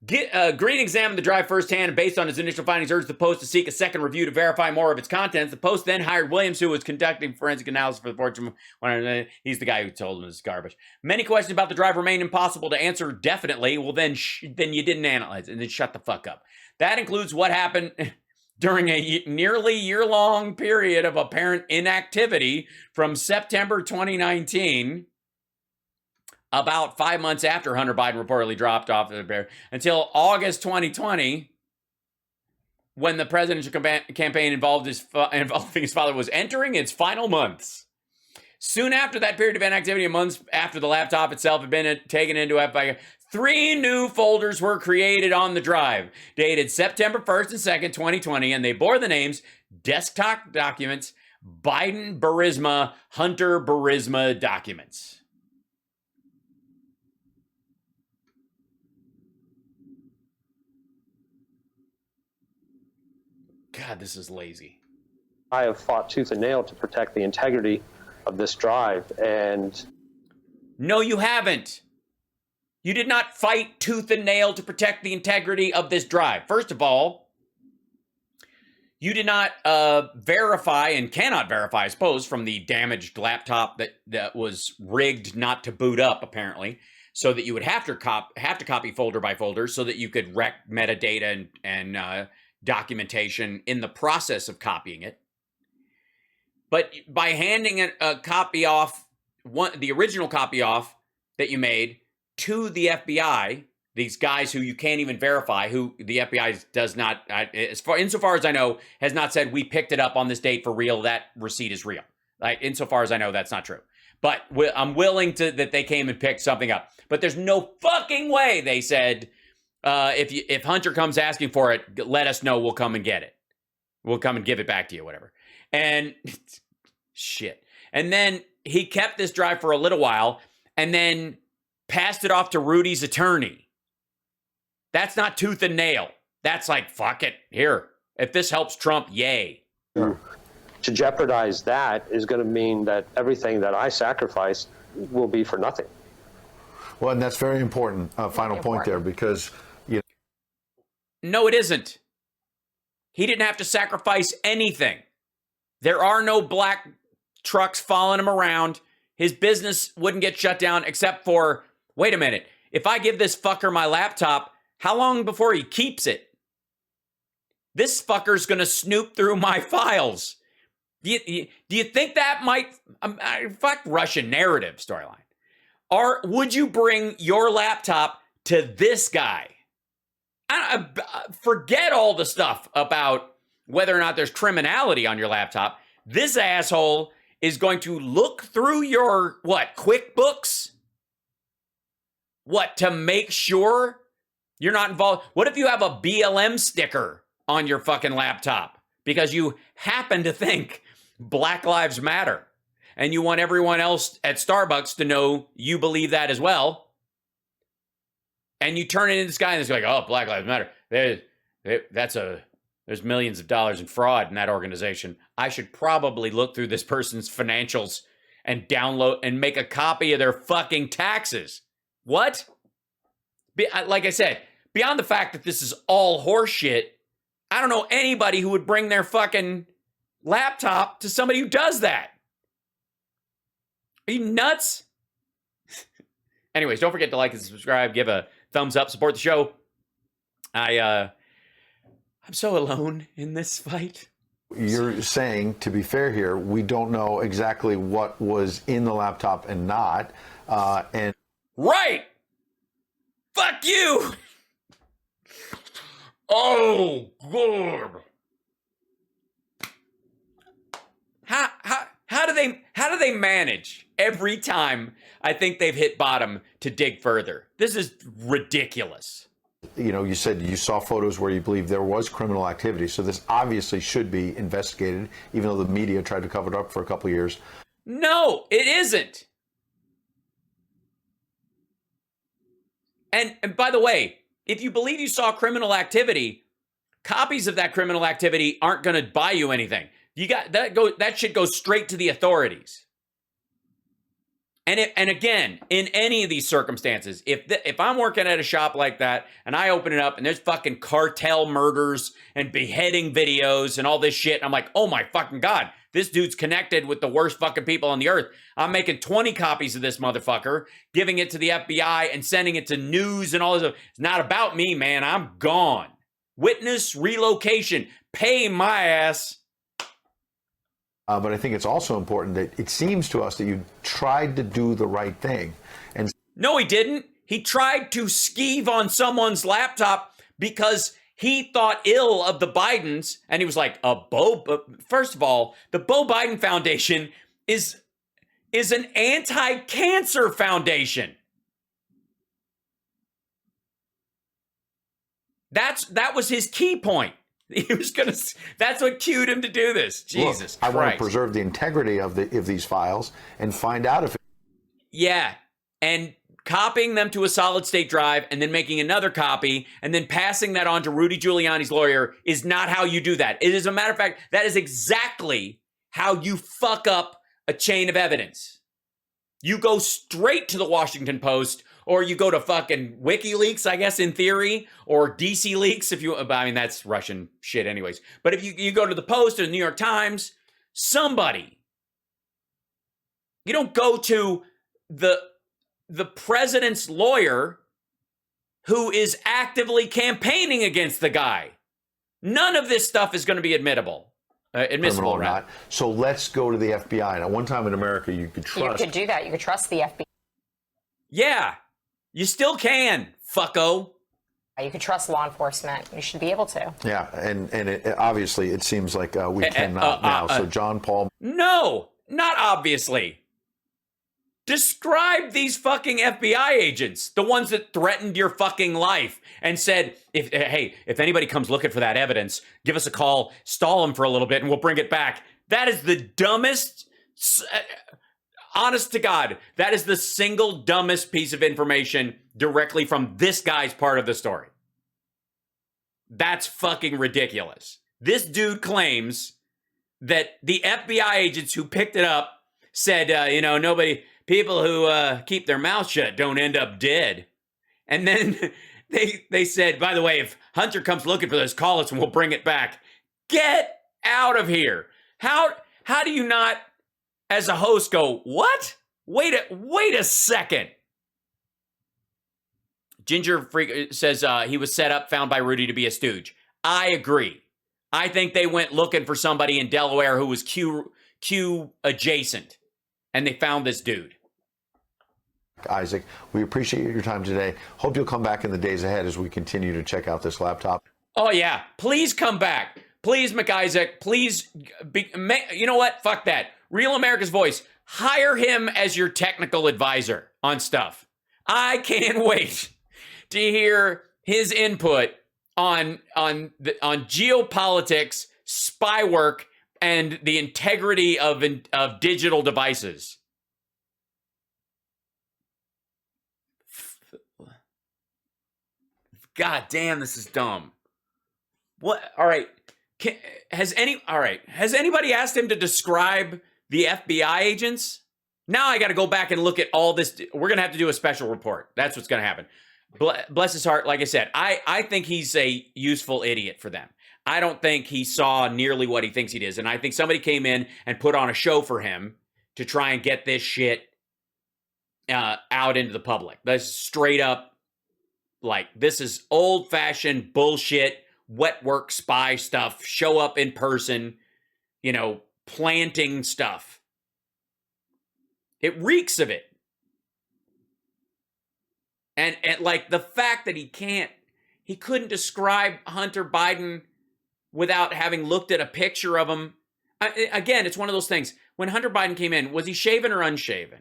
Green examined the drive firsthand and based on his initial findings urged the Post to seek a second review to verify more of its contents. The Post then hired Williams, who was conducting forensic analysis for the Fortune 100. He's the guy who told him this is garbage. Many questions about the drive remain impossible to answer definitely. Well, then you didn't analyze it, and then shut the fuck up. That includes what happened during a nearly year-long period of apparent inactivity from September 2019, about 5 months after Hunter Biden reportedly dropped off the bear, until August 2020, when the presidential campaign involving his father was entering its final months. Soon after that period of inactivity, months after the laptop itself had been taken into FBI, 3 new folders were created on the drive, dated September 1st and 2nd, 2020, and they bore the names Desktop Documents, Biden Burisma, Hunter Burisma Documents. God, this is lazy. I have fought tooth and nail to protect the integrity of this drive, and... No, you haven't. You did not fight tooth and nail to protect the integrity of this drive. First of all, you did not verify and cannot verify, I suppose, from the damaged laptop that was rigged not to boot up, apparently, so that you would have to copy folder by folder so that you could wreck metadata and documentation in the process of copying it. But by handing a copy off, the original copy off that you made to the FBI, these guys who you can't even verify, who the FBI does not, insofar as I know, has not said we picked it up on this date for real, that receipt is real. Like, insofar as I know, that's not true. But I'm willing to that they came and picked something up. But there's no fucking way they said, if Hunter comes asking for it, let us know. We'll come and get it. We'll come and give it back to you, whatever. And shit. And then he kept this drive for a little while and then passed it off to Rudy's attorney. That's not tooth and nail. That's like, fuck it. Here, if this helps Trump, yay. To jeopardize that is going to mean that everything that I sacrifice will be for nothing. Well, and that's very important. Final point there, because no, it isn't. He didn't have to sacrifice anything. There are no black trucks following him around. His business wouldn't get shut down except for, wait a minute, if I give this fucker my laptop, how long before he keeps it? This fucker's going to snoop through my files. Do you think that might, fuck Russian narrative storyline. Or would you bring your laptop to this guy? Forget all the stuff about whether or not there's criminality on your laptop. This asshole is going to look through your, QuickBooks? To make sure you're not involved? What if you have a BLM sticker on your fucking laptop because you happen to think Black Lives Matter and you want everyone else at Starbucks to know you believe that as well? And you turn it into this guy and it's like, oh, Black Lives Matter. There's millions of dollars in fraud in that organization. I should probably look through this person's financials and download and make a copy of their fucking taxes. What? like I said, beyond the fact that this is all horseshit, I don't know anybody who would bring their fucking laptop to somebody who does that. Are you nuts? Anyways, don't forget to like and subscribe, give a thumbs up, support the show. I'm so alone in this fight. You're saying, to be fair here, we don't know exactly what was in the laptop and not. And right. Fuck you. Oh, God. How do they manage every time I think they've hit bottom to dig further? This is ridiculous. You know, you said you saw photos where you believe there was criminal activity, so this obviously should be investigated, even though the media tried to cover it up for a couple of years. No, it isn't. And by the way, if you believe you saw criminal activity, copies of that criminal activity aren't going to buy you anything. You got that should go straight to the authorities. And again, in any of these circumstances, if I'm working at a shop like that and I open it up and there's fucking cartel murders and beheading videos and all this shit, I'm like, oh my fucking God, this dude's connected with the worst fucking people on the earth. I'm making 20 copies of this motherfucker, giving it to the FBI and sending it to news and all this. It's not about me, man. I'm gone. Witness relocation. Pay my ass. But I think it's also important that it seems to us that you tried to do the right thing. And no, he didn't. He tried to skeeve on someone's laptop because he thought ill of the Bidens. And he was like, first of all, the Beau Biden Foundation is an anti-cancer foundation. That was his key point. He was that's what cued him to do this. Jesus Look, I want Christ. to preserve the integrity of these files and find out if Yeah. And copying them to a solid state drive and then making another copy and then passing that on to Rudy Giuliani's lawyer is not how you do that. It is, a matter of fact, that is exactly how you fuck up a chain of evidence. You go straight to the Washington Post, or you go to fucking WikiLeaks, I guess, in theory, or DC Leaks, if you, I mean, that's Russian shit anyways. But if you go to the Post or the New York Times, somebody, you don't go to the president's lawyer who is actively campaigning against the guy. None of this stuff is going to be admissible, or right? not. So let's go to the FBI. Now, one time in America, you could trust. You could do that. You could trust the FBI. Yeah, you still can, fucko. You could trust law enforcement. You should be able to. Yeah, and obviously it seems like we cannot now. So John Paul. No, not obviously. Describe these fucking FBI agents, the ones that threatened your fucking life and said, if anybody comes looking for that evidence, give us a call, stall them for a little bit, and we'll bring it back. That is the dumbest, honest to God, that is the single dumbest piece of information directly from this guy's part of the story. That's fucking ridiculous. This dude claims that the FBI agents who picked it up said, people who keep their mouth shut don't end up dead. And then they said, by the way, if Hunter comes looking for this, call us and we'll bring it back. Get out of here. How do you not, as a host, go, what? Wait a second. Ginger Freak says he was set up, found by Rudy to be a stooge. I agree. I think they went looking for somebody in Delaware who was Q adjacent, and they found this dude. Isaac, we appreciate your time today. Hope you'll come back in the days ahead as we continue to check out this laptop. Oh, yeah. Please come back. Please, McIsaac. Please. You know what? Fuck that. Real America's Voice. Hire him as your technical advisor on stuff. I can't wait to hear his input on geopolitics, spy work, and the integrity of digital devices. God damn, this is dumb. What? All right. Has anybody asked him to describe the FBI agents? Now I got to go back and look at all this. We're going to have to do a special report. That's what's going to happen. bless his heart, like I said, I think he's a useful idiot for them. I don't think he saw nearly what he thinks he is. And I think somebody came in and put on a show for him to try and get this shit out into the public. That's straight up, like, this is old-fashioned bullshit, wet work spy stuff, show up in person, you know, planting stuff. It reeks of it. And like, the fact that he couldn't describe Hunter Biden without having looked at a picture of him. Again, it's one of those things. When Hunter Biden came in, was he shaven or unshaven?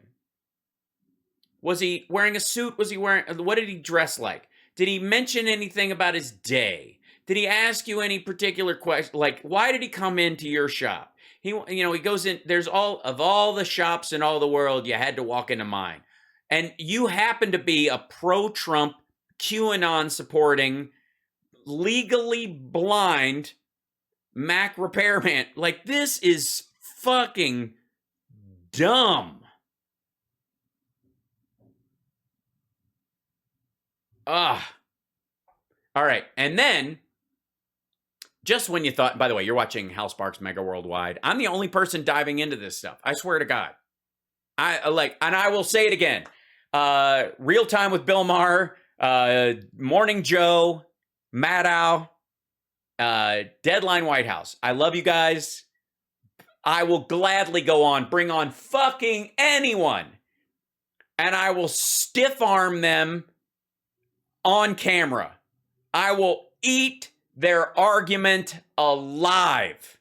Was he wearing a suit? What did he dress like? Did he mention anything about his day? Did he ask you any particular question? Like, why did he come into your shop? He goes in, there's all the shops in all the world, you had to walk into mine. And you happen to be a pro-Trump, QAnon supporting, legally blind Mac repairman. Like, this is fucking dumb. All right. And then, just when you thought, by the way, you're watching Hal Sparks Mega Worldwide. I'm the only person diving into this stuff. I swear to God. And I will say it again. Real Time with Bill Maher, Morning Joe, Maddow, Deadline White House. I love you guys. I will gladly go on, bring on fucking anyone, and I will stiff arm them on camera. I will eat their argument alive.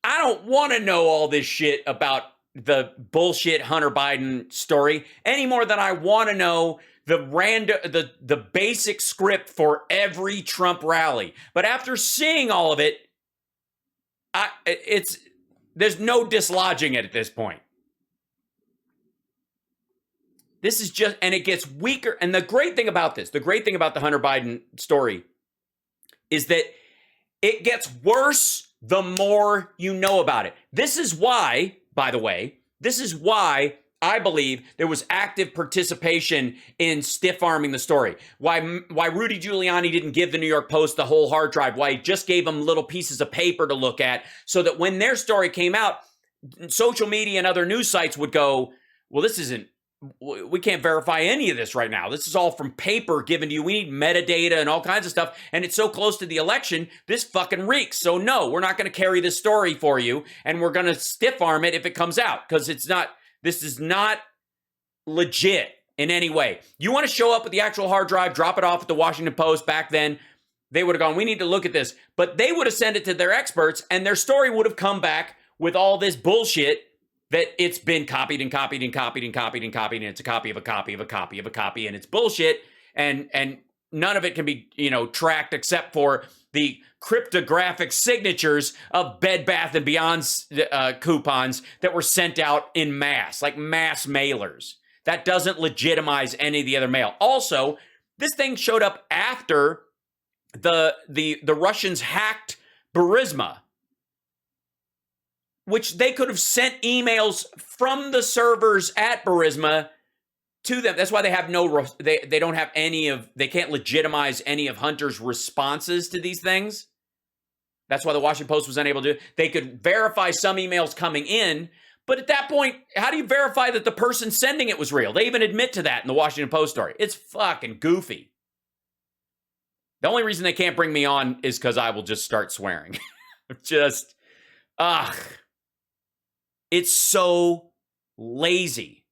I don't want to know all this shit about the bullshit Hunter Biden story any more than I want to know the basic script for every Trump rally. But after seeing all of it, there's no dislodging it at this point. This is just, and it gets weaker. And the great thing about the Hunter Biden story is that it gets worse the more you know about it. This is why, by the way, I believe there was active participation in stiff-arming the story. Why Rudy Giuliani didn't give the New York Post the whole hard drive. Why he just gave them little pieces of paper to look at so that when their story came out, social media and other news sites would go, well, we can't verify any of this right now. This is all from paper given to you. We need metadata and all kinds of stuff. And it's so close to the election, this fucking reeks. So no, we're not going to carry this story for you. And we're going to stiff arm it if it comes out. Because this is not legit in any way. You want to show up with the actual hard drive, drop it off at the Washington Post back then. They would have gone, we need to look at this. But they would have sent it to their experts and their story would have come back with all this bullshit that it's been copied and copied and copied and copied and copied, and it's a copy of a copy of a copy of a copy, and it's bullshit, and none of it can be, tracked except for the cryptographic signatures of Bed Bath & Beyond's coupons that were sent out in mass, like mass mailers. That doesn't legitimize any of the other mail. Also, this thing showed up after the Russians hacked Burisma, which they could have sent emails from the servers at Burisma to them. That's why they have they don't have they can't legitimize any of Hunter's responses to these things. That's why the Washington Post was unable to do it. They could verify some emails coming in, but at that point, how do you verify that the person sending it was real? They even admit to that in the Washington Post story. It's fucking goofy. The only reason they can't bring me on is because I will just start swearing. It's so lazy.